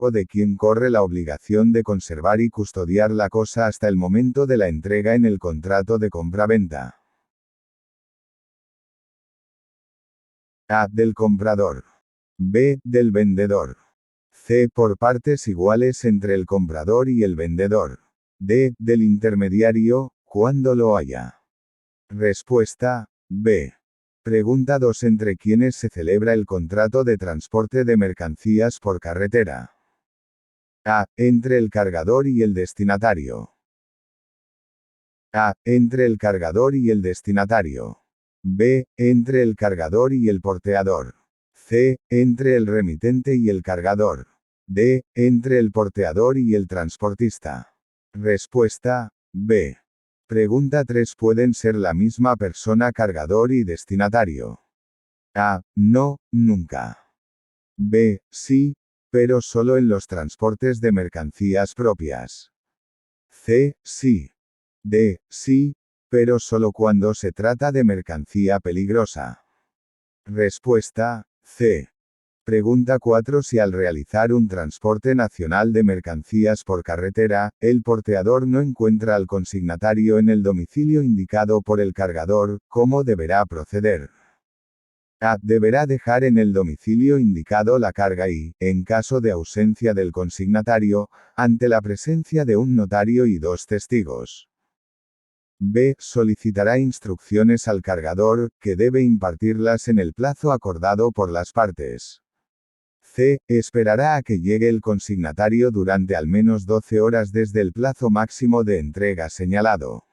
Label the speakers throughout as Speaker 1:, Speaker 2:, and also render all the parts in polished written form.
Speaker 1: o de quien corre la obligación de conservar y custodiar la cosa hasta el momento de la entrega en el contrato de compra-venta. A. Del comprador. B. Del vendedor. C. Por partes iguales entre el comprador y el vendedor. D. Del intermediario, cuando lo haya. Respuesta. B. Pregunta 2. ¿Entre quiénes se celebra el contrato de transporte de mercancías por carretera? A. Entre el cargador y el destinatario. A. Entre el cargador y el destinatario. B. Entre el cargador y el porteador. C. Entre el remitente y el cargador. D. Entre el porteador y el transportista. Respuesta. B. Pregunta 3. ¿Pueden ser la misma persona cargador y destinatario? A. No, nunca. B. Sí, pero solo en los transportes de mercancías propias. C. Sí. D. Sí, pero solo cuando se trata de mercancía peligrosa. Respuesta. C. Pregunta 4. Si al realizar un transporte nacional de mercancías por carretera, el porteador no encuentra al consignatario en el domicilio indicado por el cargador, ¿cómo deberá proceder? A. Deberá dejar en el domicilio indicado la carga y, en caso de ausencia del consignatario, ante la presencia de un notario y 2 testigos. B. Solicitará instrucciones al cargador, que debe impartirlas en el plazo acordado por las partes. C. Esperará a que llegue el consignatario durante al menos 12 horas desde el plazo máximo de entrega señalado.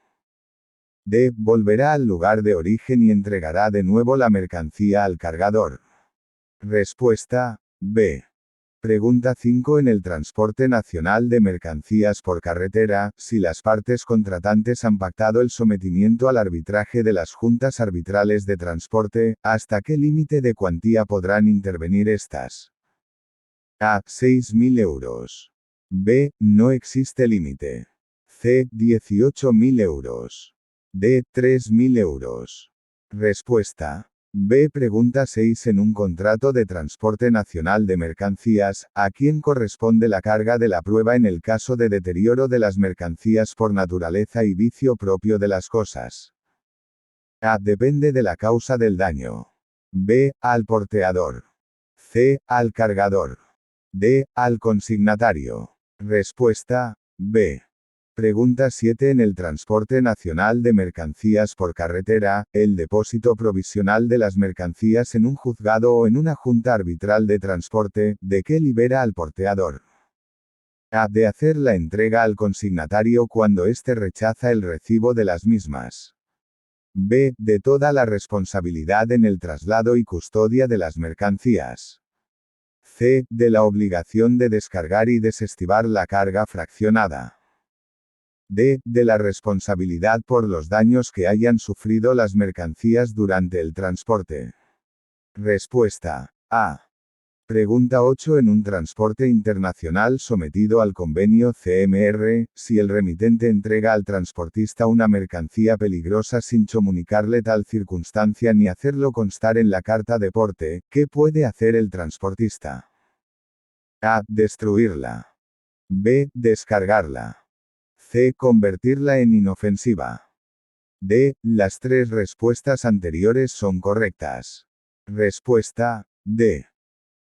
Speaker 1: D. Volverá al lugar de origen y entregará de nuevo la mercancía al cargador. Respuesta. B. Pregunta 5. En el transporte nacional de mercancías por carretera, si las partes contratantes han pactado el sometimiento al arbitraje de las juntas arbitrales de transporte, ¿hasta qué límite de cuantía podrán intervenir estas? A. 6.000 euros. B. No existe límite. C. 18.000 euros. D. 3.000 euros. Respuesta. B. Pregunta 6. En un contrato de transporte nacional de mercancías, ¿a quién corresponde la carga de la prueba en el caso de deterioro de las mercancías por naturaleza y vicio propio de las cosas? A. Depende de la causa del daño. B. Al porteador. C. Al cargador. D. Al consignatario. Respuesta. B. Pregunta 7. En el transporte nacional de mercancías por carretera, el depósito provisional de las mercancías en un juzgado o en una junta arbitral de transporte, ¿de qué libera al porteador? A. De hacer la entrega al consignatario cuando éste rechaza el recibo de las mismas. B. De toda la responsabilidad en el traslado y custodia de las mercancías. C. De la obligación de descargar y desestivar la carga fraccionada. D. De la responsabilidad por los daños que hayan sufrido las mercancías durante el transporte. Respuesta. A. Pregunta 8. En un transporte internacional sometido al convenio CMR, si el remitente entrega al transportista una mercancía peligrosa sin comunicarle tal circunstancia ni hacerlo constar en la carta de porte, ¿qué puede hacer el transportista? A. Destruirla. B. Descargarla. C. Convertirla en inofensiva. D. Las 3 respuestas anteriores son correctas. Respuesta. D.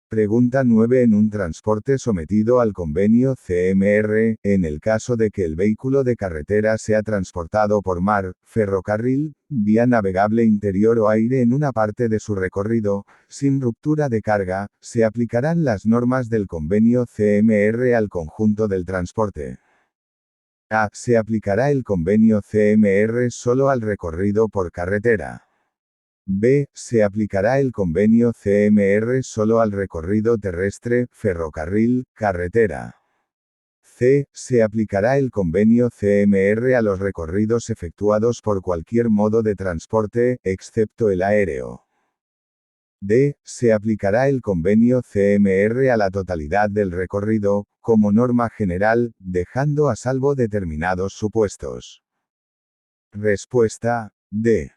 Speaker 1: Pregunta 9. En un transporte sometido al convenio CMR, en el caso de que el vehículo de carretera sea transportado por mar, ferrocarril, vía navegable interior o aire en una parte de su recorrido, sin ruptura de carga, se aplicarán las normas del convenio CMR al conjunto del transporte. A. Se aplicará el convenio CMR solo al recorrido por carretera. B. Se aplicará el convenio CMR solo al recorrido terrestre, ferrocarril, carretera. C. Se aplicará el convenio CMR a los recorridos efectuados por cualquier modo de transporte, excepto el aéreo. D. Se aplicará el convenio CMR a la totalidad del recorrido, como norma general, dejando a salvo determinados supuestos. Respuesta. D.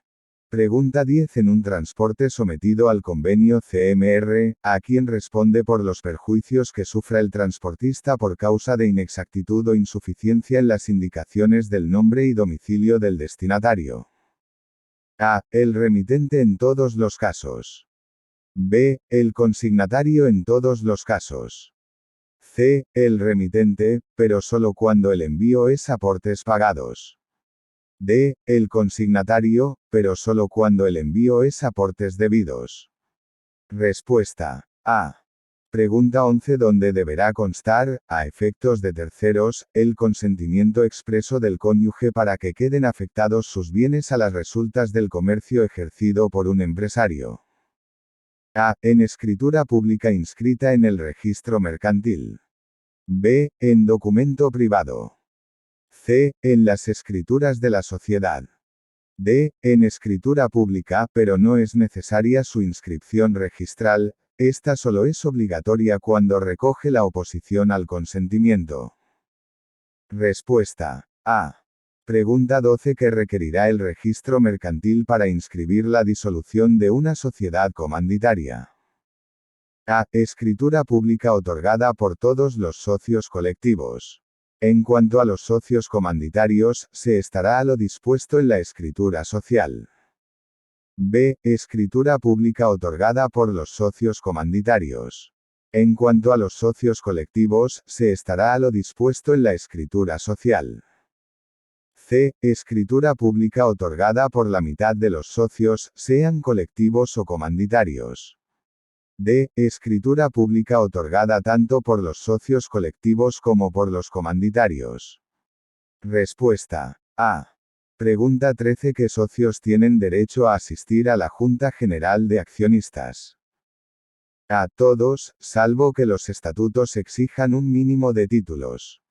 Speaker 1: Pregunta 10. En un transporte sometido al convenio CMR, ¿a quién responde por los perjuicios que sufra el transportista por causa de inexactitud o insuficiencia en las indicaciones del nombre y domicilio del destinatario? A. El remitente en todos los casos. B. El consignatario en todos los casos. C. El remitente, pero solo cuando el envío es aportes pagados. D. El consignatario, pero solo cuando el envío es aportes debidos. Respuesta. A. Pregunta 11. ¿Dónde deberá constar, a efectos de terceros, el consentimiento expreso del cónyuge para que queden afectados sus bienes a las resultas del comercio ejercido por un empresario? A. En escritura pública inscrita en el registro mercantil. B. En documento privado. C. En las escrituras de la sociedad. D. En escritura pública, pero no es necesaria su inscripción registral, esta solo es obligatoria cuando recoge la oposición al consentimiento. Respuesta. A. Pregunta 12. ¿Qué requerirá el registro mercantil para inscribir la disolución de una sociedad comanditaria? A. Escritura pública otorgada por todos los socios colectivos. En cuanto a los socios comanditarios, se estará a lo dispuesto en la escritura social. B. Escritura pública otorgada por los socios comanditarios. En cuanto a los socios colectivos, se estará a lo dispuesto en la escritura social. C. Escritura pública otorgada por la mitad de los socios, sean colectivos o comanditarios. D. Escritura pública otorgada tanto por los socios colectivos como por los comanditarios. Respuesta. A. Pregunta 13. ¿Qué socios tienen derecho a asistir a la Junta General de Accionistas? A. Todos, salvo que los estatutos exijan un mínimo de títulos.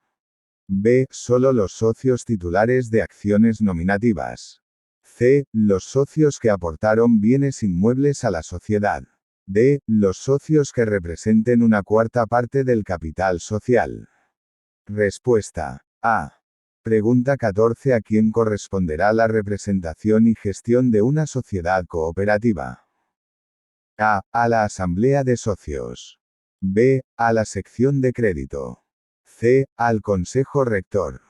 Speaker 1: B. Solo los socios titulares de acciones nominativas. C. Los socios que aportaron bienes inmuebles a la sociedad. D. Los socios que representen una cuarta parte del capital social. Respuesta. A. Pregunta 14. ¿A quién corresponderá la representación y gestión de una sociedad cooperativa? A. A la Asamblea de Socios. B. A la sección de crédito. C. Al Consejo Rector.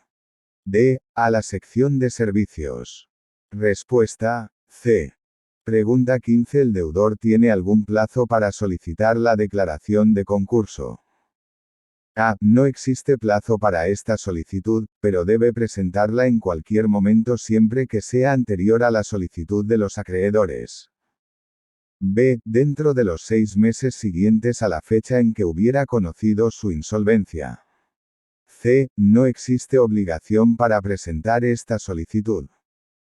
Speaker 1: D. A la sección de servicios. Respuesta. C. Pregunta 15. ¿El deudor tiene algún plazo para solicitar la declaración de concurso? A. No existe plazo para esta solicitud, pero debe presentarla en cualquier momento siempre que sea anterior a la solicitud de los acreedores. B. Dentro de los 6 meses siguientes a la fecha en que hubiera conocido su insolvencia. C. No existe obligación para presentar esta solicitud.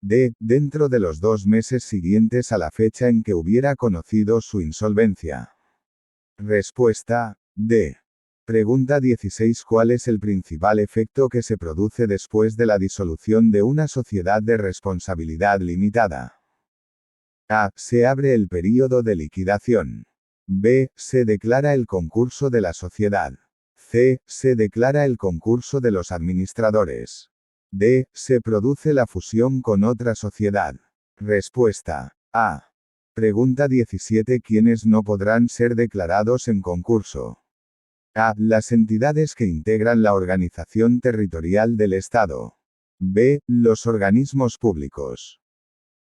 Speaker 1: D. Dentro de los 2 meses siguientes a la fecha en que hubiera conocido su insolvencia. Respuesta. D. Pregunta 16. ¿Cuál es el principal efecto que se produce después de la disolución de una sociedad de responsabilidad limitada? A. Se abre el período de liquidación. B. Se declara el concurso de la sociedad. C. Se declara el concurso de los administradores. D. Se produce la fusión con otra sociedad. Respuesta. A. Pregunta 17. ¿Quiénes no podrán ser declarados en concurso? A. Las entidades que integran la organización territorial del Estado. B. Los organismos públicos.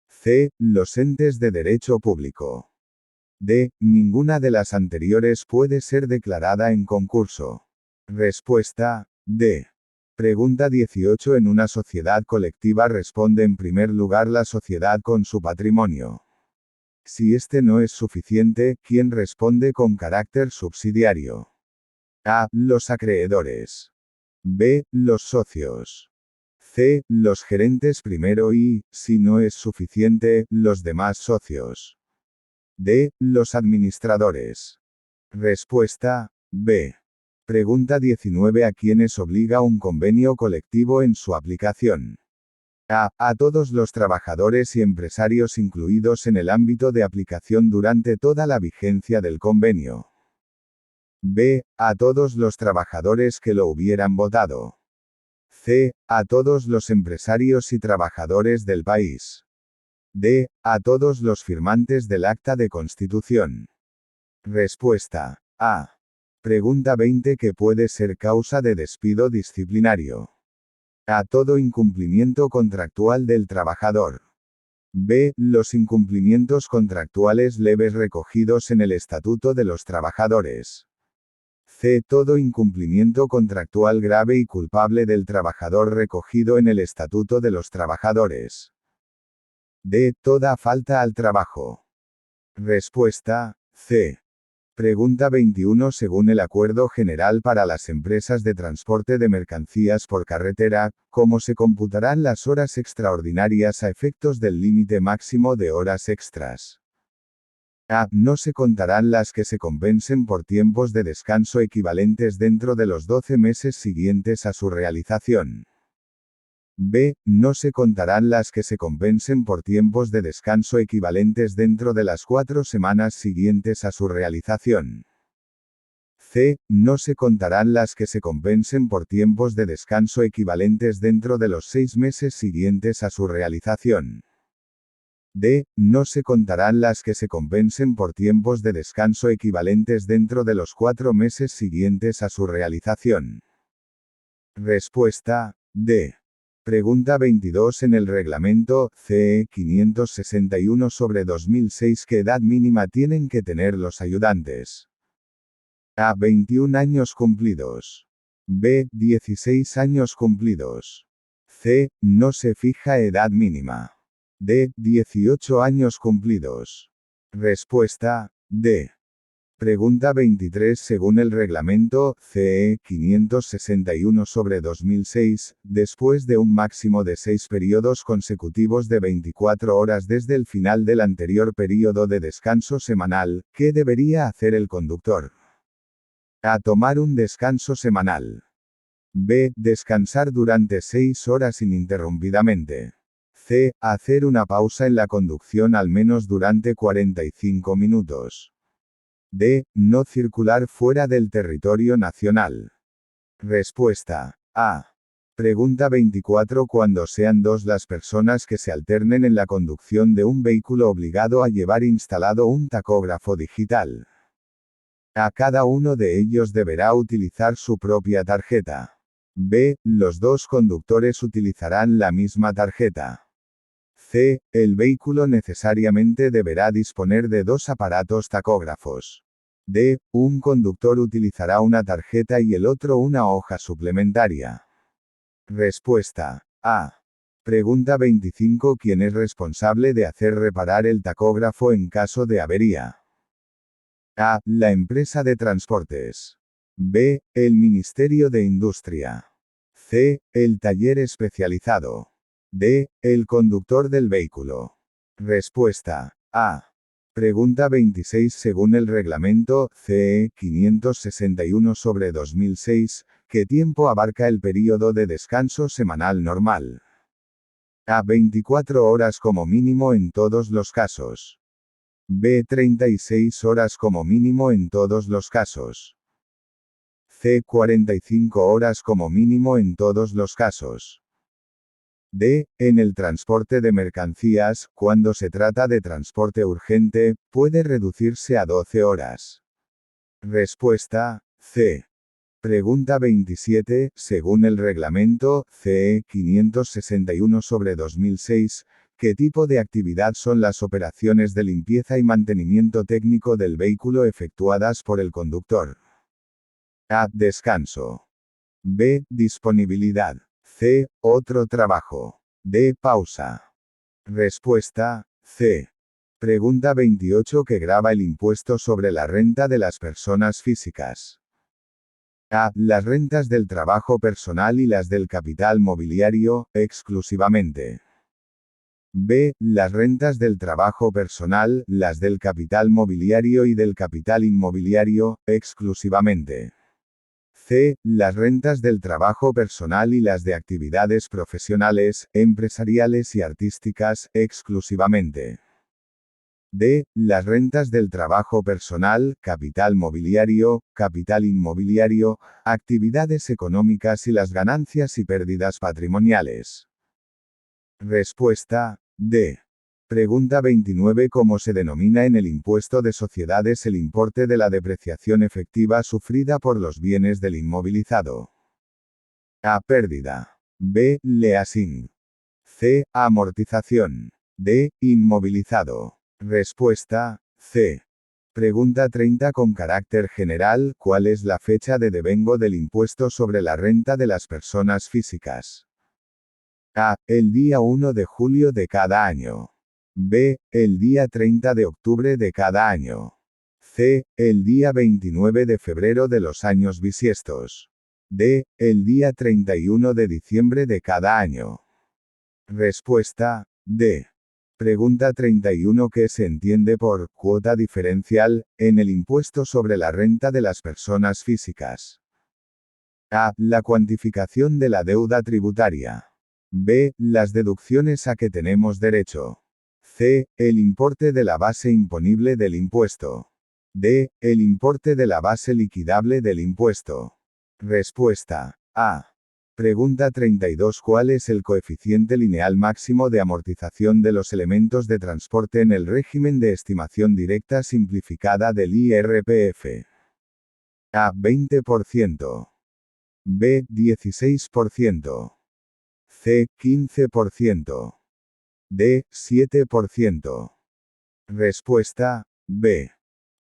Speaker 1: C. Los entes de derecho público. D. Ninguna de las anteriores puede ser declarada en concurso. Respuesta. D. Pregunta 18. En una sociedad colectiva responde en primer lugar la sociedad con su patrimonio. Si este no es suficiente, ¿quién responde con carácter subsidiario? A. Los acreedores. B. Los socios. C. Los gerentes primero y, si no es suficiente, los demás socios. D. Los administradores. Respuesta. B. Pregunta 19. ¿A quiénes obliga un convenio colectivo en su aplicación? A. A todos los trabajadores y empresarios incluidos en el ámbito de aplicación durante toda la vigencia del convenio. B. A todos los trabajadores que lo hubieran votado. C. A todos los empresarios y trabajadores del país. D. A todos los firmantes del acta de constitución. Respuesta. A. Pregunta 20 que puede ser causa de despido disciplinario. A todo incumplimiento contractual del trabajador. B. Los incumplimientos contractuales leves recogidos en el Estatuto de los Trabajadores. C. Todo incumplimiento contractual grave y culpable del trabajador recogido en el Estatuto de los Trabajadores. D. Toda falta al trabajo. Respuesta. C. Pregunta 21. Según el Acuerdo General para las Empresas de Transporte de Mercancías por Carretera, ¿cómo se computarán las horas extraordinarias a efectos del límite máximo de horas extras? A. No se contarán las que se compensen por tiempos de descanso equivalentes dentro de los 12 meses siguientes a su realización. B. No se contarán las que se compensen por tiempos de descanso equivalentes dentro de las 4 semanas siguientes a su realización. C. No se contarán las que se compensen por tiempos de descanso equivalentes dentro de los 6 meses siguientes a su realización. D. No se contarán las que se compensen por tiempos de descanso equivalentes dentro de los 4 meses siguientes a su realización. Respuesta. D. Pregunta 22. En el reglamento CE 561/2006, ¿qué edad mínima tienen que tener los ayudantes? A. 21 años cumplidos. B. 16 años cumplidos. C. No se fija edad mínima. D. 18 años cumplidos. Respuesta. D. Pregunta 23. Según el reglamento CE 561/2006, después de un máximo de 6 periodos consecutivos de 24 horas desde el final del anterior periodo de descanso semanal, ¿qué debería hacer el conductor? A. Tomar un descanso semanal. B. Descansar durante 6 horas ininterrumpidamente. C. Hacer una pausa en la conducción al menos durante 45 minutos. D. No circular fuera del territorio nacional. Respuesta. A. Pregunta 24. Cuando sean 2 las personas que se alternen en la conducción de un vehículo obligado a llevar instalado un tacógrafo digital. A. Cada uno de ellos deberá utilizar su propia tarjeta. B. Los 2 conductores utilizarán la misma tarjeta. C. El vehículo necesariamente deberá disponer de 2 aparatos tacógrafos. D. Un conductor utilizará una tarjeta y el otro una hoja suplementaria. Respuesta. A. Pregunta 25. ¿Quién es responsable de hacer reparar el tacógrafo en caso de avería? A. La empresa de transportes. B. El Ministerio de Industria. C. El taller especializado. D. El conductor del vehículo. Respuesta. A. Pregunta 26. Según el reglamento CE 561/2006, ¿qué tiempo abarca el período de descanso semanal normal? A. 24 horas como mínimo en todos los casos. B. 36 horas como mínimo en todos los casos. C. 45 horas como mínimo en todos los casos. D. En el transporte de mercancías, cuando se trata de transporte urgente, puede reducirse a 12 horas. Respuesta. C. Pregunta 27. Según el reglamento CE 561/2006, ¿qué tipo de actividad son las operaciones de limpieza y mantenimiento técnico del vehículo efectuadas por el conductor? A. Descanso. B. Disponibilidad. C. Otro trabajo. D. Pausa. Respuesta. C. Pregunta 28. ¿Qué grava el impuesto sobre la renta de las personas físicas? A. Las rentas del trabajo personal y las del capital mobiliario, exclusivamente. B. Las rentas del trabajo personal, las del capital mobiliario y del capital inmobiliario, exclusivamente. C. Las rentas del trabajo personal y las de actividades profesionales, empresariales y artísticas, exclusivamente. D. Las rentas del trabajo personal, capital mobiliario, capital inmobiliario, actividades económicas y las ganancias y pérdidas patrimoniales. Respuesta. D. Pregunta 29. ¿Cómo se denomina en el impuesto de sociedades el importe de la depreciación efectiva sufrida por los bienes del inmovilizado? A. Pérdida. B. Leasing. C. Amortización. D. Inmovilizado. Respuesta. C. Pregunta 30 con carácter general. ¿Cuál es la fecha de devengo del impuesto sobre la renta de las personas físicas? A. El día 1 de julio de cada año. B. El día 30 de octubre de cada año. C. El día 29 de febrero de los años bisiestos. D. El día 31 de diciembre de cada año. Respuesta. D. Pregunta 31. ¿Qué se entiende por cuota diferencial en el impuesto sobre la renta de las personas físicas? A. La cuantificación de la deuda tributaria. B. Las deducciones a que tenemos derecho. C. El importe de la base imponible del impuesto. D. El importe de la base liquidable del impuesto. Respuesta. A. Pregunta 32. ¿Cuál es el coeficiente lineal máximo de amortización de los elementos de transporte en el régimen de estimación directa simplificada del IRPF? A. 20%. B. 16%. C. 15%. D. 7%. Respuesta. B.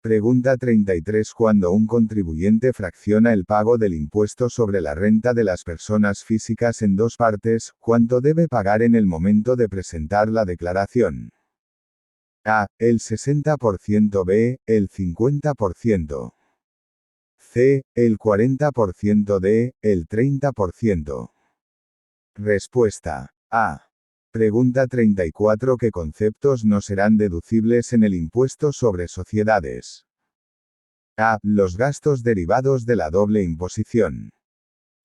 Speaker 1: Pregunta 33. Cuando un contribuyente fracciona el pago del impuesto sobre la renta de las personas físicas en dos partes, ¿cuánto debe pagar en el momento de presentar la declaración? A. El 60%. B. El 50%. C. El 40%. D. El 30%. Respuesta. A. Pregunta 34. ¿Qué conceptos no serán deducibles en el impuesto sobre sociedades? A. Los gastos derivados de la doble imposición.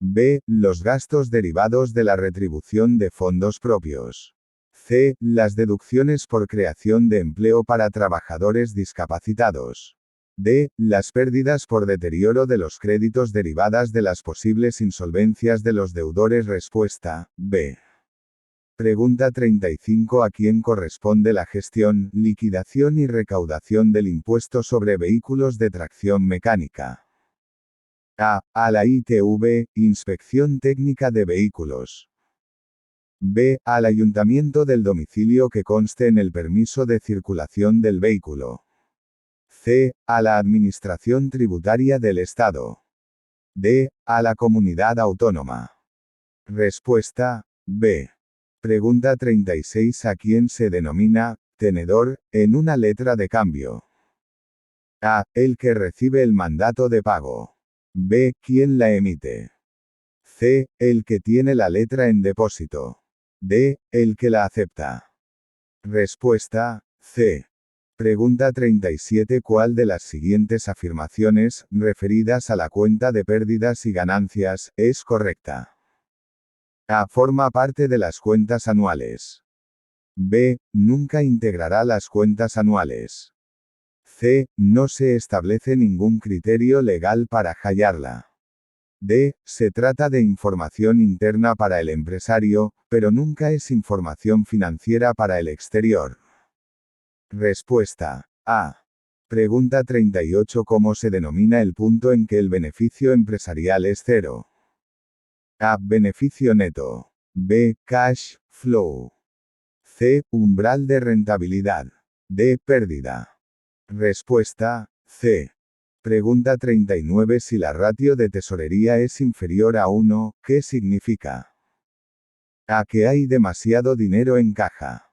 Speaker 1: B. Los gastos derivados de la retribución de fondos propios. C. Las deducciones por creación de empleo para trabajadores discapacitados. D. Las pérdidas por deterioro de los créditos derivadas de las posibles insolvencias de los deudores. Respuesta. B. Pregunta 35. ¿A quién corresponde la gestión, liquidación y recaudación del impuesto sobre vehículos de tracción mecánica? A. A la ITV, Inspección Técnica de Vehículos. B. Al ayuntamiento del domicilio que conste en el permiso de circulación del vehículo. C. A la Administración Tributaria del Estado. D. A la comunidad autónoma. Respuesta. B. Pregunta 36. ¿A quién se denomina tenedor en una letra de cambio? A. El que recibe el mandato de pago. B. ¿Quién la emite? C. El que tiene la letra en depósito. D. El que la acepta. Respuesta. C. Pregunta 37. ¿Cuál de las siguientes afirmaciones, referidas a la cuenta de pérdidas y ganancias, es correcta? A. Forma parte de las cuentas anuales. B. Nunca integrará las cuentas anuales. C. No se establece ningún criterio legal para hallarla. D. Se trata de información interna para el empresario, pero nunca es información financiera para el exterior. Respuesta. A. Pregunta 38. ¿Cómo se denomina el punto en que el beneficio empresarial es cero? A. Beneficio neto. B. Cash flow. C. Umbral de rentabilidad. D. Pérdida. Respuesta. C. Pregunta 39. Si la ratio de tesorería es inferior a 1, ¿qué significa? A. Que hay demasiado dinero en caja.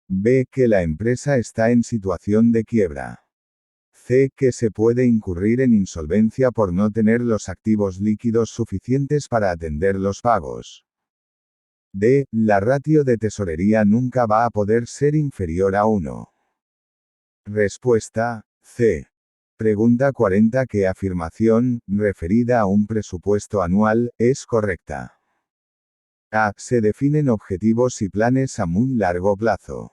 Speaker 1: B. Que la empresa está en situación de quiebra. C. Que se puede incurrir en insolvencia por no tener los activos líquidos suficientes para atender los pagos. D. La ratio de tesorería nunca va a poder ser inferior a 1. Respuesta. C. Pregunta 40. ¿Qué afirmación, referida a un presupuesto anual, es correcta? A. Se definen objetivos y planes a muy largo plazo.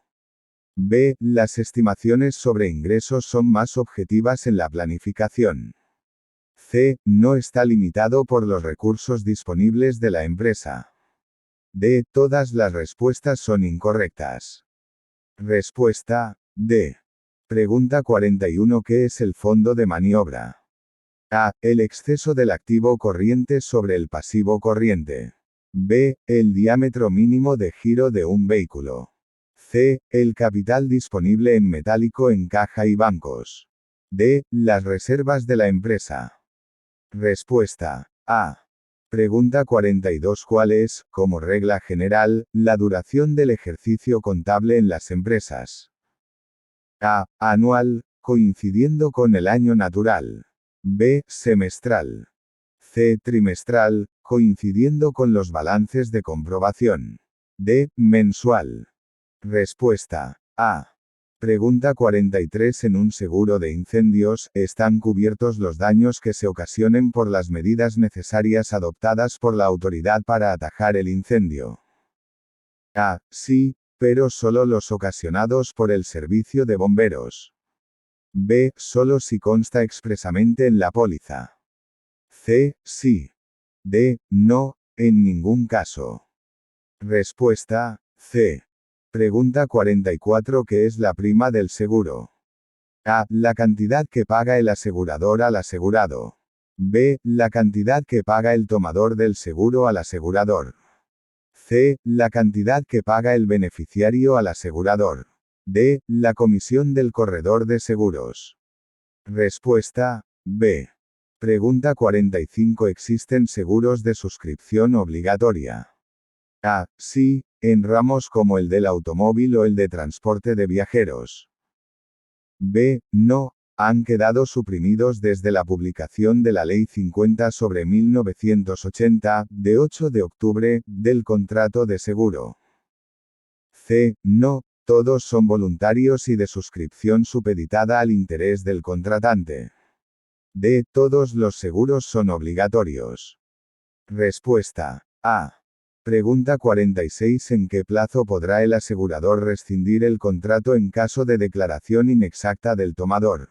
Speaker 1: B. Las estimaciones sobre ingresos son más objetivas en la planificación. C. No está limitado por los recursos disponibles de la empresa. D. Todas las respuestas son incorrectas. Respuesta, D. Pregunta 41. ¿Qué es el fondo de maniobra? A. El exceso del activo corriente sobre el pasivo corriente. B. El diámetro mínimo de giro de un vehículo. C. El capital disponible en metálico en caja y bancos. D. Las reservas de la empresa. Respuesta. A. Pregunta 42. ¿Cuál es, como regla general, la duración del ejercicio contable en las empresas? A. Anual, coincidiendo con el año natural. B. Semestral. C. Trimestral, coincidiendo con los balances de comprobación. D. Mensual. Respuesta. A. Pregunta 43. En un seguro de incendios, ¿están cubiertos los daños que se ocasionen por las medidas necesarias adoptadas por la autoridad para atajar el incendio? A. Sí, pero solo los ocasionados por el servicio de bomberos. B. Solo si consta expresamente en la póliza. C. Sí. D. No, en ningún caso. Respuesta. C. Pregunta 44. ¿Qué es la prima del seguro? A. La cantidad que paga el asegurador al asegurado. B. La cantidad que paga el tomador del seguro al asegurador. C. La cantidad que paga el beneficiario al asegurador. D. La comisión del corredor de seguros. Respuesta. B. Pregunta 45. ¿Existen seguros de suscripción obligatoria? A. Sí, en ramos como el del automóvil o el de transporte de viajeros. B. No, han quedado suprimidos desde la publicación de la Ley 50/1980, de 8 de octubre, del contrato de seguro. C. No, todos son voluntarios y de suscripción supeditada al interés del contratante. D. Todos los seguros son obligatorios. Respuesta. A. Pregunta 46. ¿En qué plazo podrá el asegurador rescindir el contrato en caso de declaración inexacta del tomador?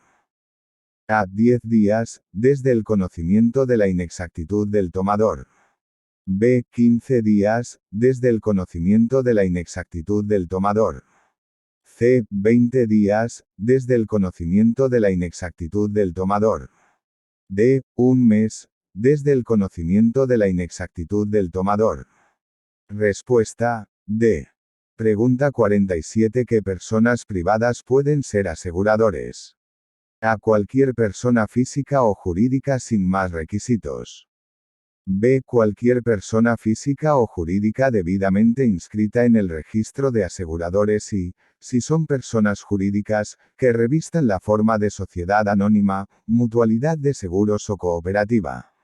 Speaker 1: A. 10 días, desde el conocimiento de la inexactitud del tomador. B. 15 días, desde el conocimiento de la inexactitud del tomador. C. 20 días, desde el conocimiento de la inexactitud del tomador. D. Un mes, desde el conocimiento de la inexactitud del tomador. Respuesta. D. Pregunta 47. ¿Qué personas privadas pueden ser aseguradores? A. Cualquier persona física o jurídica sin más requisitos. B. Cualquier persona física o jurídica debidamente inscrita en el registro de aseguradores y, si son personas jurídicas, que revistan la forma de sociedad anónima, mutualidad de seguros o cooperativa.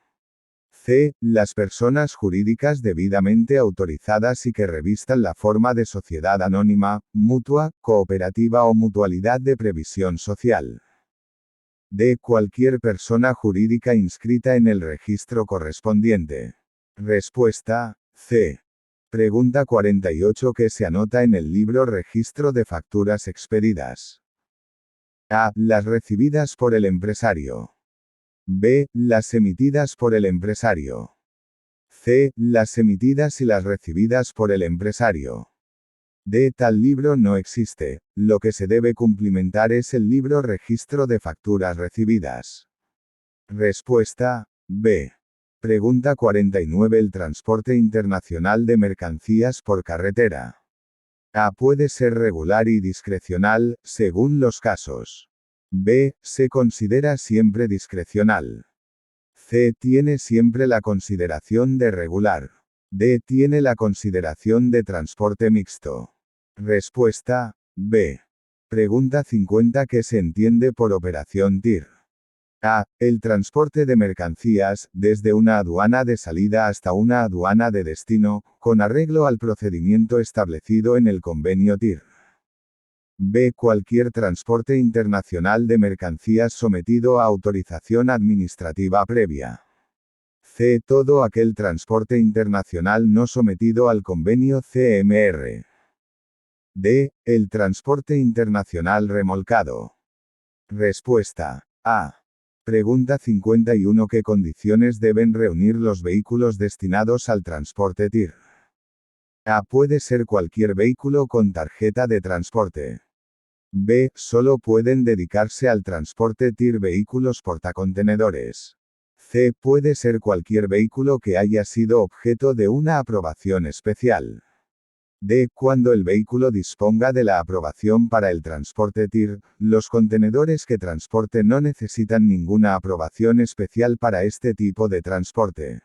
Speaker 1: C. Las personas jurídicas debidamente autorizadas y que revistan la forma de sociedad anónima, mutua, cooperativa o mutualidad de previsión social. D. Cualquier persona jurídica inscrita en el registro correspondiente. Respuesta. C. Pregunta 48. ¿Qué se anota en el libro Registro de Facturas Expedidas? A. Las recibidas por el empresario. B. Las emitidas por el empresario. C. Las emitidas y las recibidas por el empresario. D. Tal libro no existe, lo que se debe cumplimentar es el libro Registro de Facturas Recibidas. Respuesta. B. Pregunta 49. El transporte internacional de mercancías por carretera. A. Puede ser regular y discrecional, según los casos. B. Se considera siempre discrecional. C. Tiene siempre la consideración de regular. D. Tiene la consideración de transporte mixto. Respuesta. B. Pregunta 50. ¿Qué se entiende por operación TIR? A. El transporte de mercancías, desde una aduana de salida hasta una aduana de destino, con arreglo al procedimiento establecido en el convenio TIR. B. Cualquier transporte internacional de mercancías sometido a autorización administrativa previa. C. Todo aquel transporte internacional no sometido al convenio CMR. D. El transporte internacional remolcado. Respuesta. A. Pregunta 51. ¿Qué condiciones deben reunir los vehículos destinados al transporte TIR? A. Puede ser cualquier vehículo con tarjeta de transporte. B. Solo pueden dedicarse al transporte TIR vehículos portacontenedores. C. Puede ser cualquier vehículo que haya sido objeto de una aprobación especial. D. Cuando el vehículo disponga de la aprobación para el transporte TIR, los contenedores que transporte no necesitan ninguna aprobación especial para este tipo de transporte.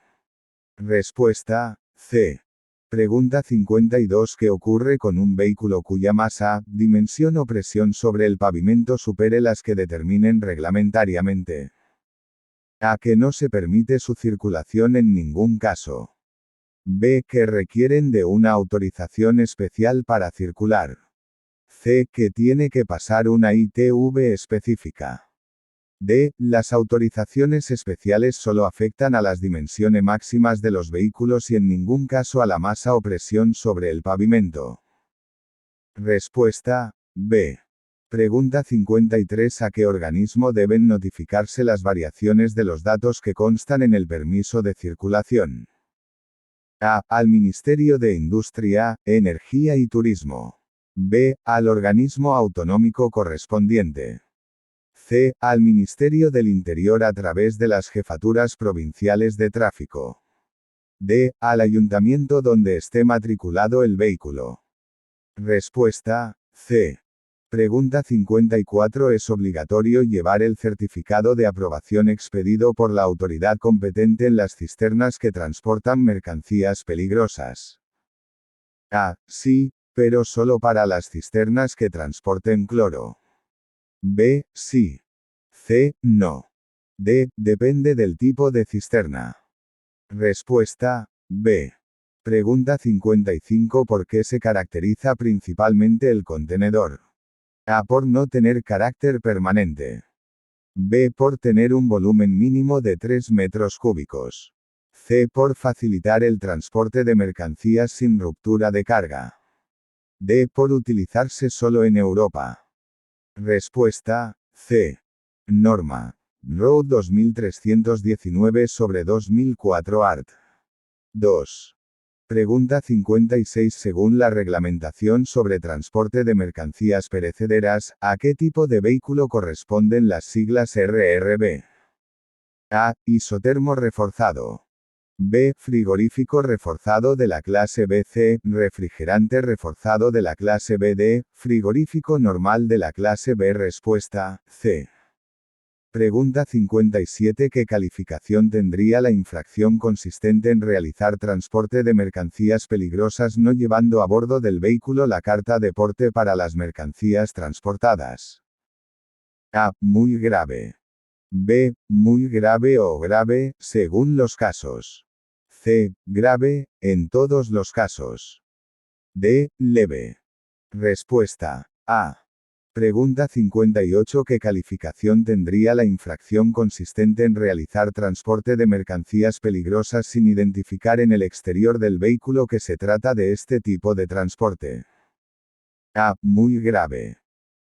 Speaker 1: Respuesta: C. Pregunta 52. ¿Qué ocurre con un vehículo cuya masa, dimensión o presión sobre el pavimento supere las que determinen reglamentariamente? A. Que no se permite su circulación en ningún caso. B. Que requieren de una autorización especial para circular. C. Que tiene que pasar una ITV específica. D. Las autorizaciones especiales solo afectan a las dimensiones máximas de los vehículos y en ningún caso a la masa o presión sobre el pavimento. Respuesta: B. Pregunta 53. ¿A qué organismo deben notificarse las variaciones de los datos que constan en el permiso de circulación? A. Al Ministerio de Industria, Energía y Turismo. B. Al organismo autonómico correspondiente. C. Al Ministerio del Interior a través de las jefaturas provinciales de tráfico. D. Al ayuntamiento donde esté matriculado el vehículo. Respuesta: C. Pregunta 54. ¿Es obligatorio llevar el certificado de aprobación expedido por la autoridad competente en las cisternas que transportan mercancías peligrosas? A. Sí, pero solo para las cisternas que transporten cloro. B. Sí. C. No. D. Depende del tipo de cisterna. Respuesta: B. Pregunta 55. ¿Por qué se caracteriza principalmente el contenedor? A. Por no tener carácter permanente. B. Por tener un volumen mínimo de 3 metros cúbicos. C. Por facilitar el transporte de mercancías sin ruptura de carga. D. Por utilizarse solo en Europa. Respuesta: C. Norma. Road 2319/2004 art. 2. Pregunta 56. Según la reglamentación sobre transporte de mercancías perecederas, ¿a qué tipo de vehículo corresponden las siglas RRB? A. Isotermo reforzado. B. Frigorífico reforzado de la clase BC, refrigerante reforzado de la clase BD, frigorífico normal de la clase B. Respuesta: C. Pregunta 57. ¿Qué calificación tendría la infracción consistente en realizar transporte de mercancías peligrosas no llevando a bordo del vehículo la carta de porte para las mercancías transportadas? A. Muy grave. B. Muy grave o grave, según los casos. C. Grave, en todos los casos. D. Leve. Respuesta: A. Pregunta 58. ¿Qué calificación tendría la infracción consistente en realizar transporte de mercancías peligrosas sin identificar en el exterior del vehículo que se trata de este tipo de transporte? A. Muy grave.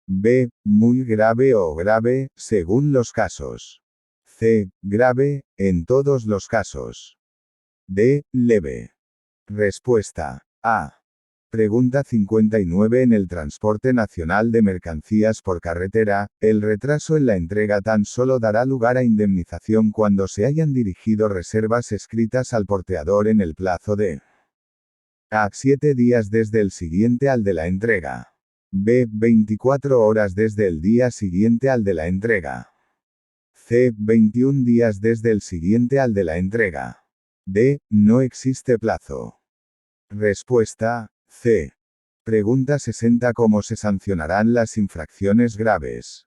Speaker 1: B. Muy grave o grave, según los casos. C. Grave, en todos los casos. D. Leve. Respuesta: A. Pregunta 59. En el transporte nacional de mercancías por carretera, el retraso en la entrega tan solo dará lugar a indemnización cuando se hayan dirigido reservas escritas al porteador en el plazo de A. 7 días desde el siguiente al de la entrega. B. 24 horas desde el día siguiente al de la entrega. C. 21 días desde el siguiente al de la entrega. D. No existe plazo. Respuesta: C. Pregunta 60. ¿Cómo se sancionarán las infracciones graves?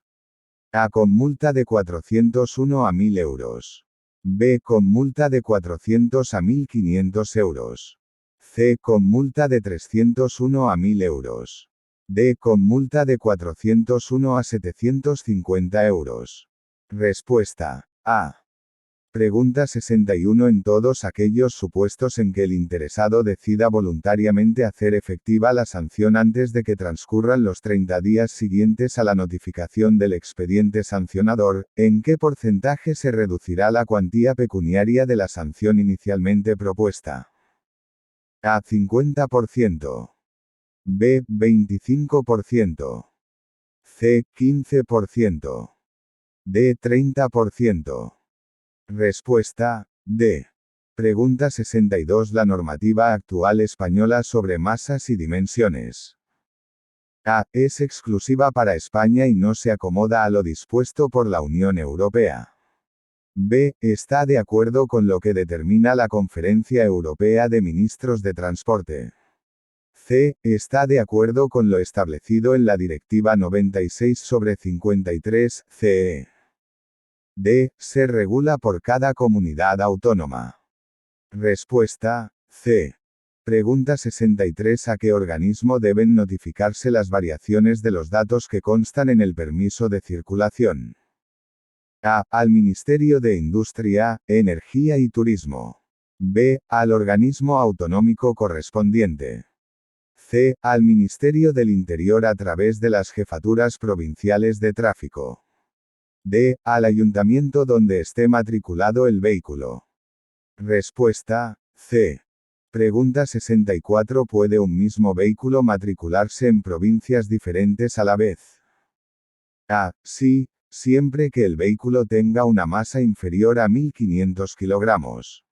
Speaker 1: A. Con multa de 401 a 1000 euros. B. Con multa de 400 a 1500 euros. C. Con multa de 301 a 1000 euros. D. Con multa de 401 a 750 euros. Respuesta: A. Pregunta 61. En todos aquellos supuestos en que el interesado decida voluntariamente hacer efectiva la sanción antes de que transcurran los 30 días siguientes a la notificación del expediente sancionador, ¿en qué porcentaje se reducirá la cuantía pecuniaria de la sanción inicialmente propuesta? A. 50%. B. 25%. C. 15%. D. 30%. Respuesta. D. Pregunta 62. La normativa actual española sobre masas y dimensiones. A. Es exclusiva para España y no se acomoda a lo dispuesto por la Unión Europea. B. Está de acuerdo con lo que determina la Conferencia Europea de Ministros de Transporte. C. Está de acuerdo con lo establecido en la Directiva 96/53/CE. D. Se regula por cada comunidad autónoma. Respuesta. C. Pregunta 63. ¿A qué organismo deben notificarse las variaciones de los datos que constan en el permiso de circulación? A. Al Ministerio de Industria, Energía y Turismo. B. Al organismo autonómico correspondiente. C. Al Ministerio del Interior a través de las jefaturas provinciales de tráfico. D. Al ayuntamiento donde esté matriculado el vehículo. Respuesta. C. Pregunta 64. ¿Puede un mismo vehículo matricularse en provincias diferentes a la vez? A. Sí, siempre que el vehículo tenga una masa inferior a 1500 kilogramos.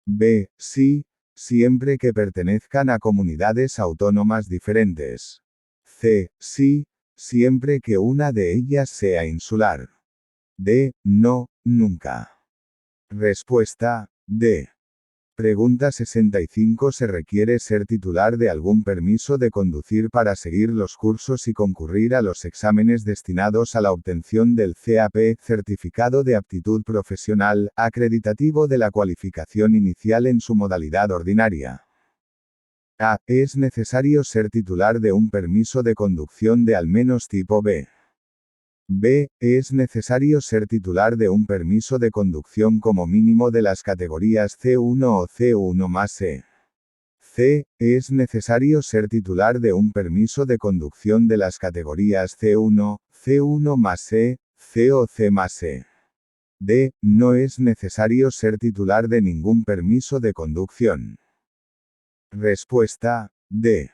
Speaker 1: B. Sí, siempre que pertenezcan a comunidades autónomas diferentes. C. Sí, siempre que una de ellas sea insular. D. No, nunca. Respuesta. D. Pregunta 65. ¿Se requiere ser titular de algún permiso de conducir para seguir los cursos y concurrir a los exámenes destinados a la obtención del CAP, Certificado de Aptitud Profesional, acreditativo de la cualificación inicial en su modalidad ordinaria? A. Es necesario ser titular de un permiso de conducción de al menos tipo B. B. Es necesario ser titular de un permiso de conducción como mínimo de las categorías C1 o C1 más E. C. Es necesario ser titular de un permiso de conducción de las categorías C1, C1 más E, C o C más E. D. No es necesario ser titular de ningún permiso de conducción. Respuesta. D.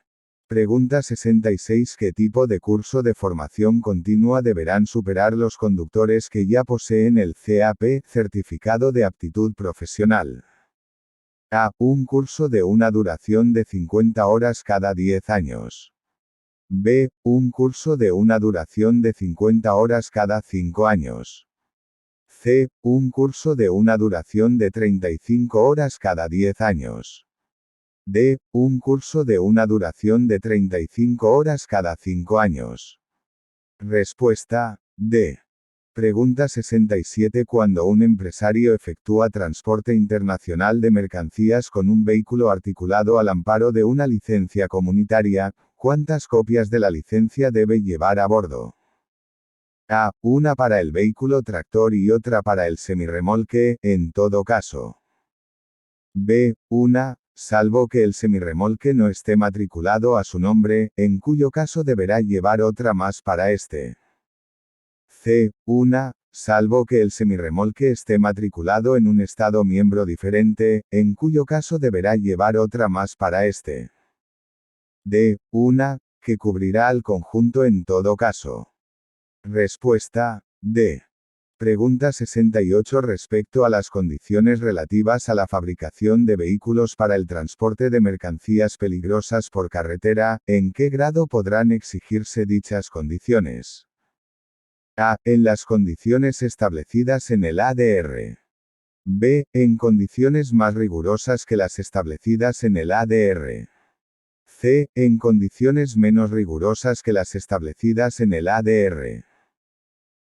Speaker 1: Pregunta 66. ¿Qué tipo de curso de formación continua deberán superar los conductores que ya poseen el CAP, Certificado de Aptitud Profesional? A. Un curso de una duración de 50 horas cada 10 años. B. Un curso de una duración de 50 horas cada 5 años. C. Un curso de una duración de 35 horas cada 10 años. D. Un curso de una duración de 35 horas cada 5 años. Respuesta. D. Pregunta 67. Cuando un empresario efectúa transporte internacional de mercancías con un vehículo articulado al amparo de una licencia comunitaria, ¿cuántas copias de la licencia debe llevar a bordo? A. Una para el vehículo tractor y otra para el semirremolque, en todo caso. B. Una, salvo que el semirremolque no esté matriculado a su nombre, en cuyo caso deberá llevar otra más para este. C. Una, salvo que el semirremolque esté matriculado en un estado miembro diferente, en cuyo caso deberá llevar otra más para este. D. Una, que cubrirá al conjunto en todo caso. Respuesta. D. Pregunta 68. Respecto a las condiciones relativas a la fabricación de vehículos para el transporte de mercancías peligrosas por carretera, ¿en qué grado podrán exigirse dichas condiciones? A. En las condiciones establecidas en el ADR. B. En condiciones más rigurosas que las establecidas en el ADR. C. En condiciones menos rigurosas que las establecidas en el ADR.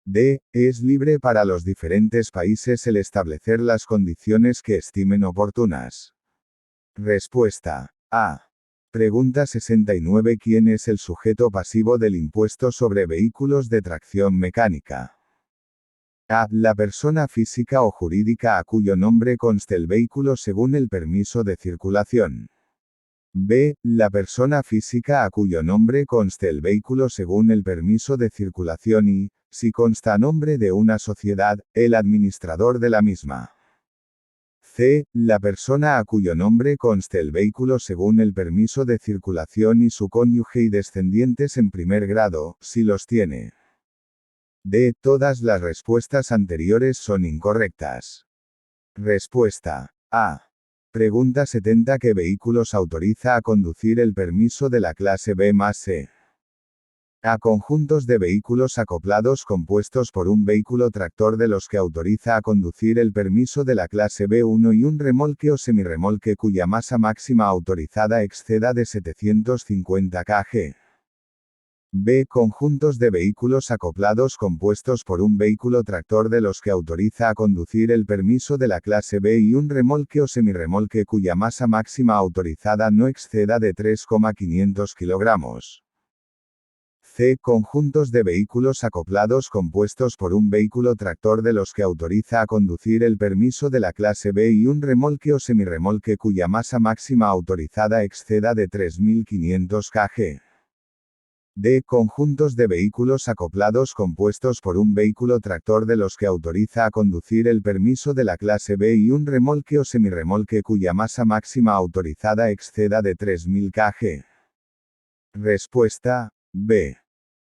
Speaker 1: D. Es libre para los diferentes países el establecer las condiciones que estimen oportunas. Respuesta. A. Pregunta 69. ¿Quién es el sujeto pasivo del impuesto sobre vehículos de tracción mecánica? A. La persona física o jurídica a cuyo nombre conste el vehículo según el permiso de circulación. B. La persona física a cuyo nombre conste el vehículo según el permiso de circulación y, si consta a nombre de una sociedad, el administrador de la misma. C. La persona a cuyo nombre conste el vehículo según el permiso de circulación y su cónyuge y descendientes en primer grado, si los tiene. D. Todas las respuestas anteriores son incorrectas. Respuesta A. Pregunta 70. ¿Qué vehículos autoriza a conducir el permiso de la clase B más C? A. Conjuntos de vehículos acoplados compuestos por un vehículo tractor de los que autoriza a conducir el permiso de la clase B1 y un remolque o semirremolque cuya masa máxima autorizada exceda de 750 kg. B. Conjuntos de vehículos acoplados compuestos por un vehículo tractor de los que autoriza a conducir el permiso de la clase B y un remolque o semirremolque cuya masa máxima autorizada no exceda de 3,500 kilogramos. C. Conjuntos de vehículos acoplados compuestos por un vehículo tractor de los que autoriza a conducir el permiso de la clase B y un remolque o semirremolque cuya masa máxima autorizada exceda de 3.500 kg. D. Conjuntos de vehículos acoplados compuestos por un vehículo tractor de los que autoriza a conducir el permiso de la clase B y un remolque o semirremolque cuya masa máxima autorizada exceda de 3.000 kg. Respuesta B.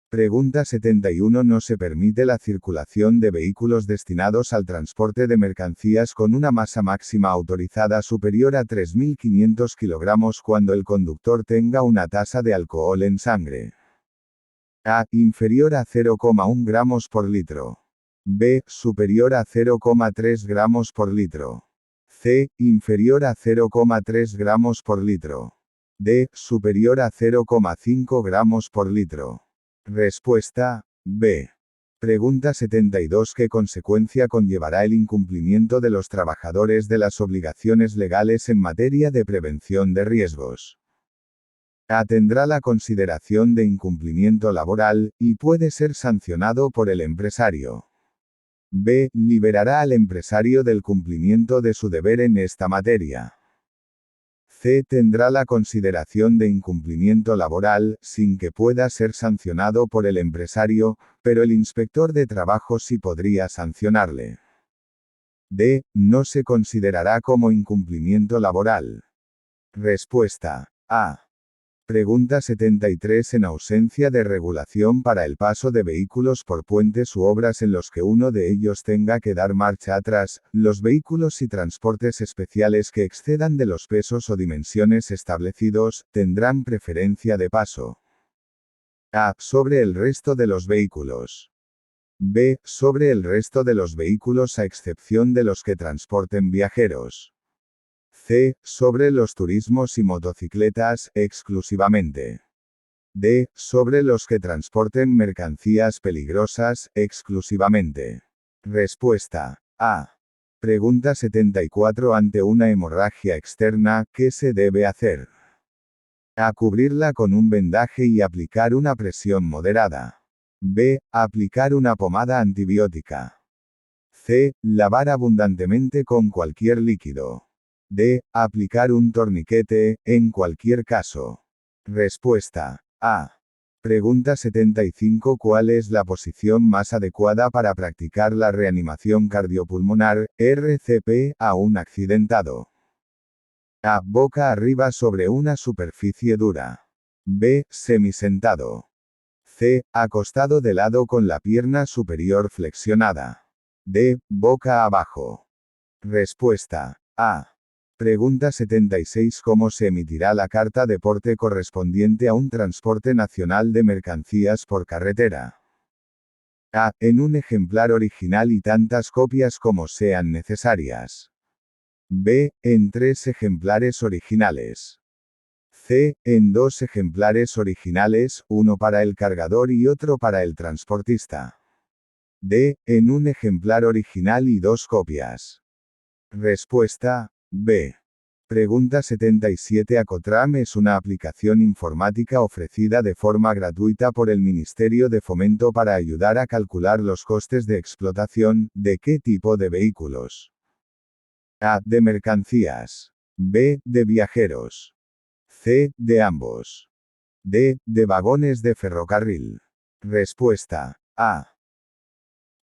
Speaker 1: Pregunta 71. No se permite la circulación de vehículos destinados al transporte de mercancías con una masa máxima autorizada superior a 3.500 kilogramos cuando el conductor tenga una tasa de alcohol en sangre. A. Inferior a 0,1 gramos por litro. B. Superior a 0,3 gramos por litro. C. Inferior a 0,3 gramos por litro. D. Superior a 0,5 gramos por litro. Respuesta B. Pregunta 72. ¿Qué consecuencia conllevará el incumplimiento de los trabajadores de las obligaciones legales en materia de prevención de riesgos? A. Tendrá la consideración de incumplimiento laboral, y puede ser sancionado por el empresario. B. Liberará al empresario del cumplimiento de su deber en esta materia. C. Tendrá la consideración de incumplimiento laboral, sin que pueda ser sancionado por el empresario, pero el inspector de trabajo sí podría sancionarle. D. No se considerará como incumplimiento laboral. Respuesta A. Pregunta 73. En ausencia de regulación para el paso de vehículos por puentes u obras en los que uno de ellos tenga que dar marcha atrás, los vehículos y transportes especiales que excedan de los pesos o dimensiones establecidos, tendrán preferencia de paso. A. Sobre el resto de los vehículos. B. Sobre el resto de los vehículos a excepción de los que transporten viajeros. C. Sobre los turismos y motocicletas, exclusivamente. D. Sobre los que transporten mercancías peligrosas, exclusivamente. Respuesta A. Pregunta 74. Ante una hemorragia externa, ¿qué se debe hacer? A. Cubrirla con un vendaje y aplicar una presión moderada. B. Aplicar una pomada antibiótica. C. Lavar abundantemente con cualquier líquido. D. Aplicar un torniquete, en cualquier caso. Respuesta A. Pregunta 75. ¿Cuál es la posición más adecuada para practicar la reanimación cardiopulmonar, RCP, a un accidentado? A. Boca arriba sobre una superficie dura. B. Semisentado. C. Acostado de lado con la pierna superior flexionada. D. Boca abajo. Respuesta A. Pregunta 76. ¿Cómo se emitirá la carta de porte correspondiente a un transporte nacional de mercancías por carretera? A. En un ejemplar original y tantas copias como sean necesarias. B. En 3 ejemplares originales. C. En 2 ejemplares originales, uno para el cargador y otro para el transportista. D. En un ejemplar original y 2 copias. Respuesta B. Pregunta 77. Acotram es una aplicación informática ofrecida de forma gratuita por el Ministerio de Fomento para ayudar a calcular los costes de explotación, ¿de qué tipo de vehículos? A. De mercancías. B. De viajeros. C. De ambos. D. De vagones de ferrocarril. Respuesta A.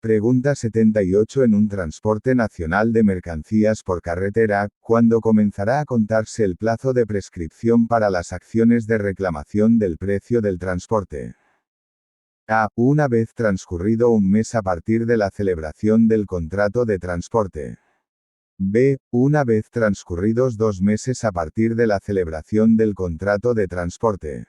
Speaker 1: Pregunta 78. En un transporte nacional de mercancías por carretera, ¿cuándo comenzará a contarse el plazo de prescripción para las acciones de reclamación del precio del transporte? A. Una vez transcurrido un mes a partir de la celebración del contrato de transporte. B. Una vez transcurridos 2 meses a partir de la celebración del contrato de transporte.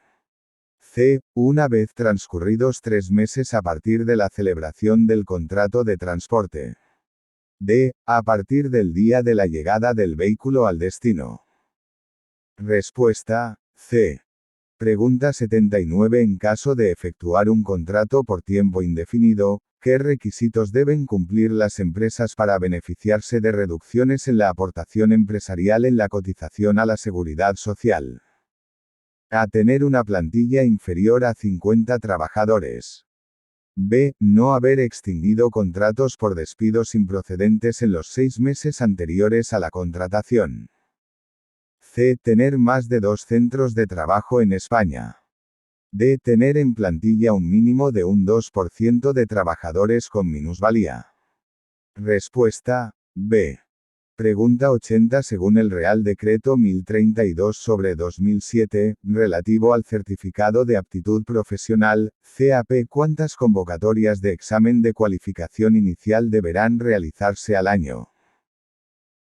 Speaker 1: C. Una vez transcurridos 3 meses a partir de la celebración del contrato de transporte. D. A partir del día de la llegada del vehículo al destino. Respuesta: C. Pregunta 79. En caso de efectuar un contrato por tiempo indefinido, ¿qué requisitos deben cumplir las empresas para beneficiarse de reducciones en la aportación empresarial en la cotización a la seguridad social? A. Tener una plantilla inferior a 50 trabajadores. B. No haber extinguido contratos por despidos improcedentes en los 6 meses anteriores a la contratación. C. Tener más de 2 centros de trabajo en España. D. Tener en plantilla un mínimo de un 2% de trabajadores con minusvalía. Respuesta: B. Pregunta 80. Según el Real Decreto 1032/2007, relativo al certificado de aptitud profesional, CAP, ¿cuántas convocatorias de examen de cualificación inicial deberán realizarse al año?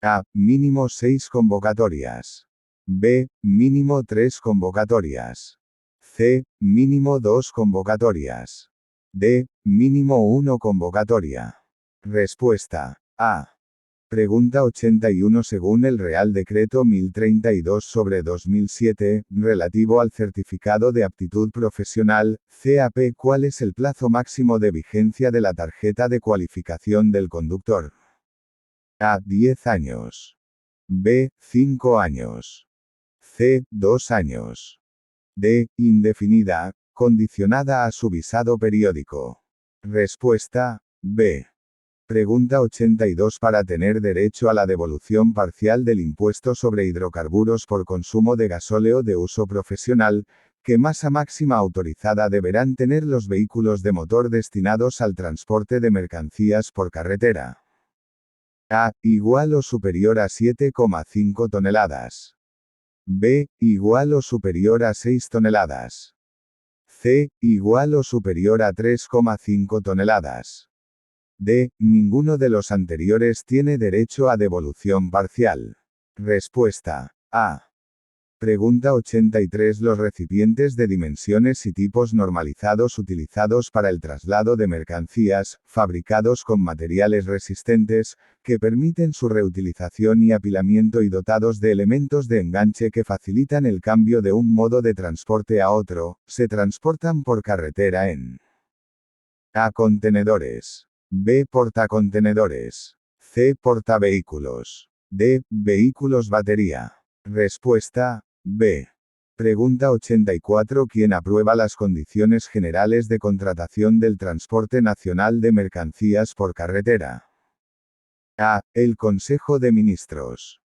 Speaker 1: A. Mínimo 6 convocatorias. B. Mínimo 3 convocatorias. C. Mínimo 2 convocatorias. D. Mínimo 1 convocatoria. Respuesta: A. Pregunta 81. Según el Real Decreto 1032/2007, relativo al certificado de aptitud profesional, CAP, ¿cuál es el plazo máximo de vigencia de la tarjeta de cualificación del conductor? A. 10 años. B. 5 años. C. 2 años. D. Indefinida, condicionada a su visado periódico. Respuesta: B. Pregunta 82. Para tener derecho a la devolución parcial del impuesto sobre hidrocarburos por consumo de gasóleo de uso profesional, ¿qué masa máxima autorizada deberán tener los vehículos de motor destinados al transporte de mercancías por carretera? A. Igual o superior a 7,5 toneladas. B. Igual o superior a 6 toneladas. C. Igual o superior a 3,5 toneladas. D. Ninguno de los anteriores tiene derecho a devolución parcial. Respuesta: A. Pregunta 83. Los recipientes de dimensiones y tipos normalizados utilizados para el traslado de mercancías, fabricados con materiales resistentes, que permiten su reutilización y apilamiento y dotados de elementos de enganche que facilitan el cambio de un modo de transporte a otro, se transportan por carretera en: A. Contenedores. B. Portacontenedores. C. Portavehículos. D. Vehículos batería. Respuesta: B. Pregunta 84. ¿Quién aprueba las condiciones generales de contratación del transporte nacional de mercancías por carretera? A. El Consejo de Ministros.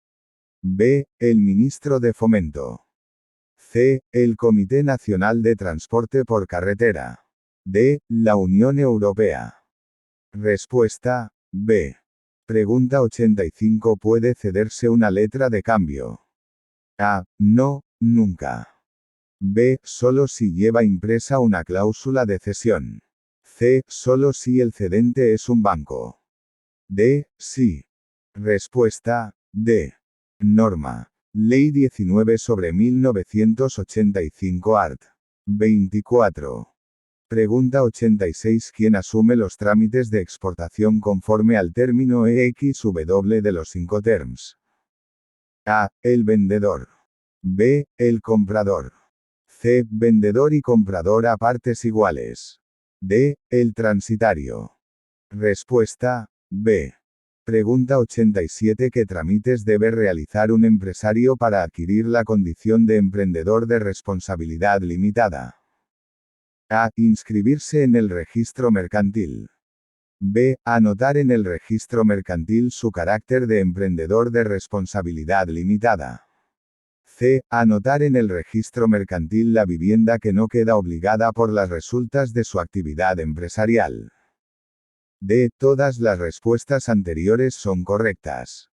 Speaker 1: B. El Ministro de Fomento. C. El Comité Nacional de Transporte por Carretera. D. La Unión Europea. Respuesta: B. Pregunta 85. ¿Puede cederse una letra de cambio? A. No, nunca. B. Solo si lleva impresa una cláusula de cesión. C. Solo si el cedente es un banco. D. Sí. Respuesta: D. Norma. Ley 19/1985 art. 24. Pregunta 86. ¿Quién asume los trámites de exportación conforme al término EXW de los Incoterms? A. El vendedor. B. El comprador. C. Vendedor y comprador a partes iguales. D. El transitario. Respuesta: B. Pregunta 87. ¿Qué trámites debe realizar un empresario para adquirir la condición de emprendedor de responsabilidad limitada? A. Inscribirse en el registro mercantil. B. Anotar en el registro mercantil su carácter de emprendedor de responsabilidad limitada. C. Anotar en el registro mercantil la vivienda que no queda obligada por las resultas de su actividad empresarial. D. Todas las respuestas anteriores son correctas.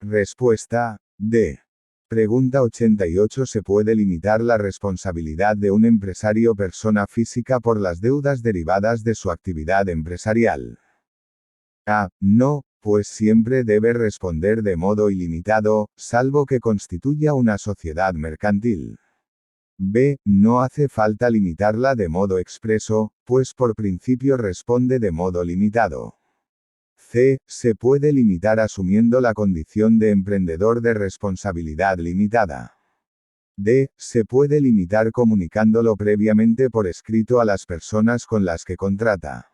Speaker 1: Respuesta D. Pregunta 88. ¿Se puede limitar la responsabilidad de un empresario persona física por las deudas derivadas de su actividad empresarial? A. No, pues siempre debe responder de modo ilimitado, salvo que constituya una sociedad mercantil. B. No hace falta limitarla de modo expreso, pues por principio responde de modo limitado. C. Se puede limitar asumiendo la condición de emprendedor de responsabilidad limitada. D. Se puede limitar comunicándolo previamente por escrito a las personas con las que contrata.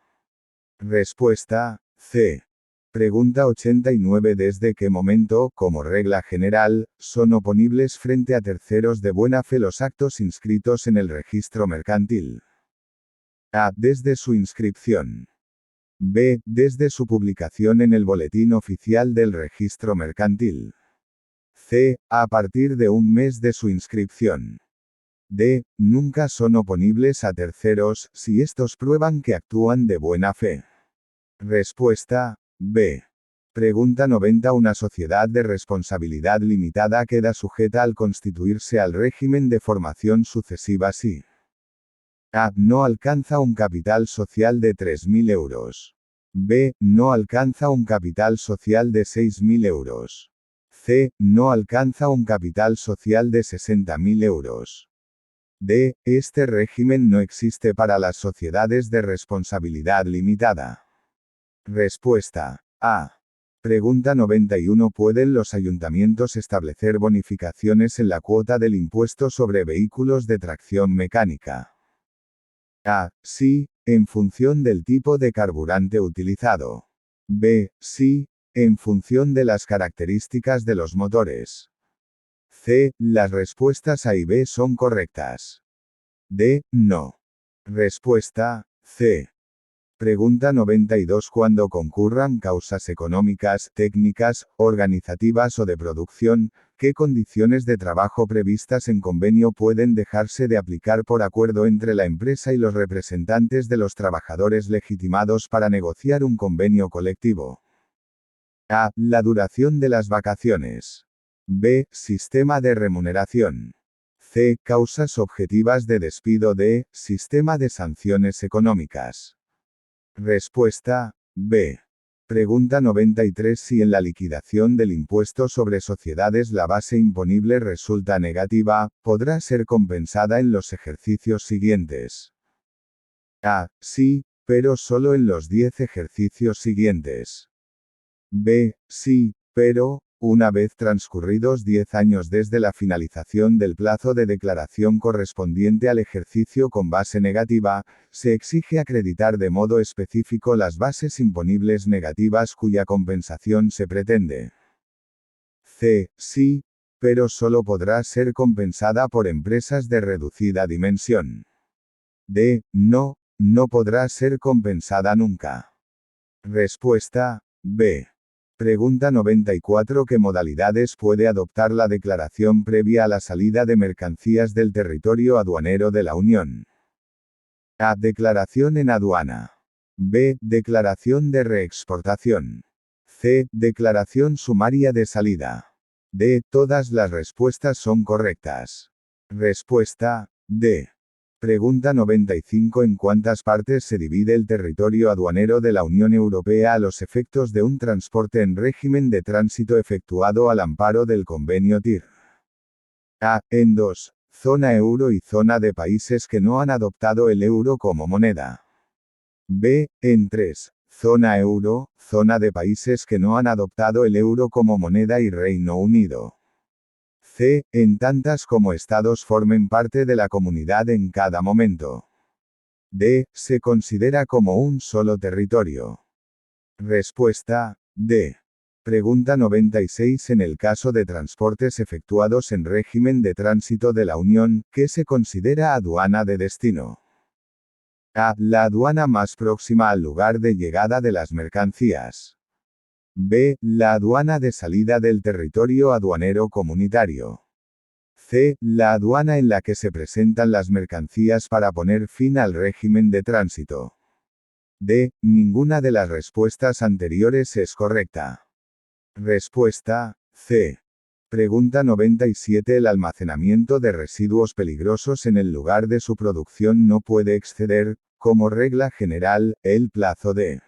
Speaker 1: Respuesta C. Pregunta 89. ¿Desde qué momento, como regla general, son oponibles frente a terceros de buena fe los actos inscritos en el registro mercantil? A. Desde su inscripción. B. Desde su publicación en el Boletín Oficial del Registro Mercantil. C. A partir de un mes de su inscripción. D. Nunca son oponibles a terceros, si estos prueban que actúan de buena fe. Respuesta B. Pregunta 90. ¿Una sociedad de responsabilidad limitada queda sujeta al constituirse al régimen de formación sucesiva si A. No alcanza un capital social de 3.000 euros. B. No alcanza un capital social de 6.000 euros. C. No alcanza un capital social de 60.000 euros. D. Este régimen no existe para las sociedades de responsabilidad limitada. Respuesta A. Pregunta 91. ¿Pueden los ayuntamientos establecer bonificaciones en la cuota del impuesto sobre vehículos de tracción mecánica? A. Sí, en función del tipo de carburante utilizado. B. Sí, en función de las características de los motores. C. Las respuestas A y B son correctas. D. No. Respuesta C. Pregunta 92. Cuando concurran causas económicas, técnicas, organizativas o de producción, ¿qué condiciones de trabajo previstas en convenio pueden dejarse de aplicar por acuerdo entre la empresa y los representantes de los trabajadores legitimados para negociar un convenio colectivo? A. La duración de las vacaciones. B. Sistema de remuneración. C. Causas objetivas de despido. D. Sistema de sanciones económicas. Respuesta B. Pregunta 93. Si en la liquidación del impuesto sobre sociedades la base imponible resulta negativa, ¿podrá ser compensada en los ejercicios siguientes? A. Sí, pero solo en los 10 ejercicios siguientes. B. Sí, pero, una vez transcurridos 10 años desde la finalización del plazo de declaración correspondiente al ejercicio con base negativa, se exige acreditar de modo específico las bases imponibles negativas cuya compensación se pretende. C. Sí, pero solo podrá ser compensada por empresas de reducida dimensión. D. No, no podrá ser compensada nunca. Respuesta B. Pregunta 94. ¿Qué modalidades puede adoptar la declaración previa a la salida de mercancías del territorio aduanero de la Unión? A. Declaración en aduana. B. Declaración de reexportación. C. Declaración sumaria de salida. D. Todas las respuestas son correctas. Respuesta D. Pregunta 95. ¿En cuántas partes se divide el territorio aduanero de la Unión Europea a los efectos de un transporte en régimen de tránsito efectuado al amparo del convenio TIR? A. En 2. Zona euro y zona de países que no han adoptado el euro como moneda. B. En 3. Zona euro, zona de países que no han adoptado el euro como moneda y Reino Unido. C. En tantas como estados formen parte de la comunidad en cada momento. D. Se considera como un solo territorio. Respuesta D. Pregunta 96. En el caso de transportes efectuados en régimen de tránsito de la Unión, ¿qué se considera aduana de destino? A. La aduana más próxima al lugar de llegada de las mercancías. B. La aduana de salida del territorio aduanero comunitario. C. La aduana en la que se presentan las mercancías para poner fin al régimen de tránsito. D. Ninguna de las respuestas anteriores es correcta. Respuesta C. Pregunta 97. El almacenamiento de residuos peligrosos en el lugar de su producción no puede exceder, como regla general, el plazo de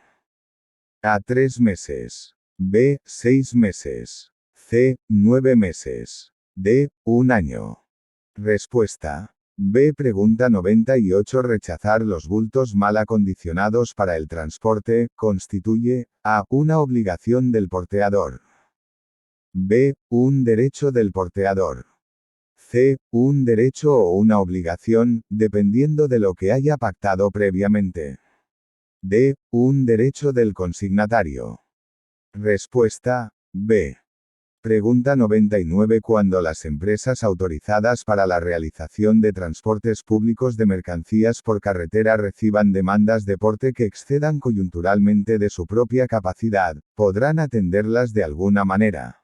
Speaker 1: A. 3 meses. B. 6 meses. C. 9 meses. D. 1 año. Respuesta. B. Pregunta 98. Rechazar los bultos mal acondicionados para el transporte constituye A. Una obligación del porteador. B. Un derecho del porteador. C. Un derecho o una obligación, dependiendo de lo que haya pactado previamente. D. Un derecho del consignatario. Respuesta. B. Pregunta 99. Cuando las empresas autorizadas para la realización de transportes públicos de mercancías por carretera reciban demandas de porte que excedan coyunturalmente de su propia capacidad, podrán atenderlas de alguna manera.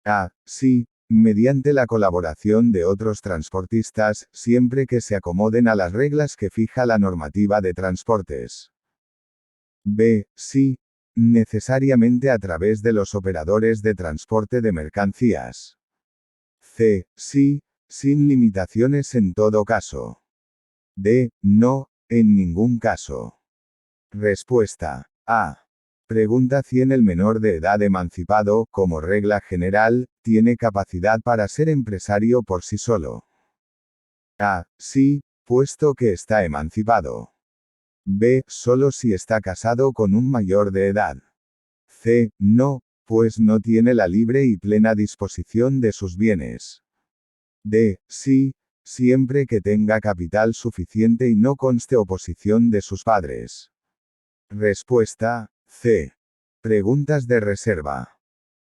Speaker 1: A. Sí, mediante la colaboración de otros transportistas, siempre que se acomoden a las reglas que fija la normativa de transportes. B. Sí, necesariamente a través de los operadores de transporte de mercancías. C. Sí, sin limitaciones en todo caso. D. No, en ningún caso. Respuesta. A. Pregunta 100. El menor de edad emancipado, como regla general, tiene capacidad para ser empresario por sí solo. A. Sí, puesto que está emancipado. B. Solo si está casado con un mayor de edad. C. No, pues no tiene la libre y plena disposición de sus bienes. D. Sí, siempre que tenga capital suficiente y no conste oposición de sus padres. Respuesta. C. Preguntas de reserva.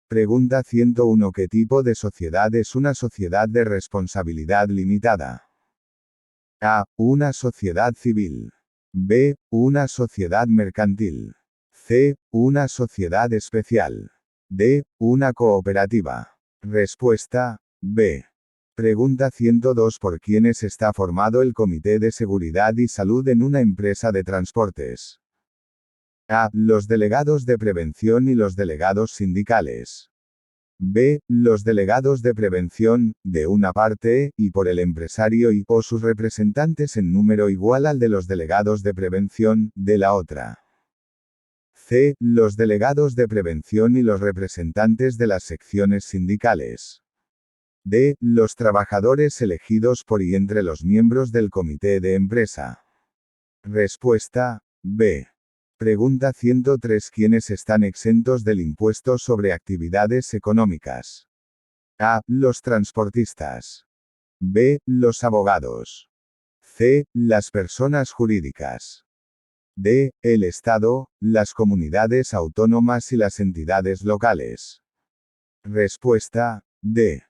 Speaker 1: Pregunta 101. ¿Qué tipo de sociedad es una sociedad de responsabilidad limitada? A. Una sociedad civil. B. Una sociedad mercantil. C. Una sociedad especial. D. Una cooperativa. Respuesta. B. Pregunta 102. ¿Por quiénes está formado el Comité de Seguridad y Salud en una empresa de transportes? A. Los delegados de prevención y los delegados sindicales. B. Los delegados de prevención, de una parte, y por el empresario y o sus representantes en número igual al de los delegados de prevención, de la otra. C. Los delegados de prevención y los representantes de las secciones sindicales. D. Los trabajadores elegidos por y entre los miembros del comité de empresa. Respuesta. B. Pregunta 103. ¿Quiénes están exentos del impuesto sobre actividades económicas? A. Los transportistas. B. Los abogados. C. Las personas jurídicas. D. El Estado, las comunidades autónomas y las entidades locales. Respuesta. D.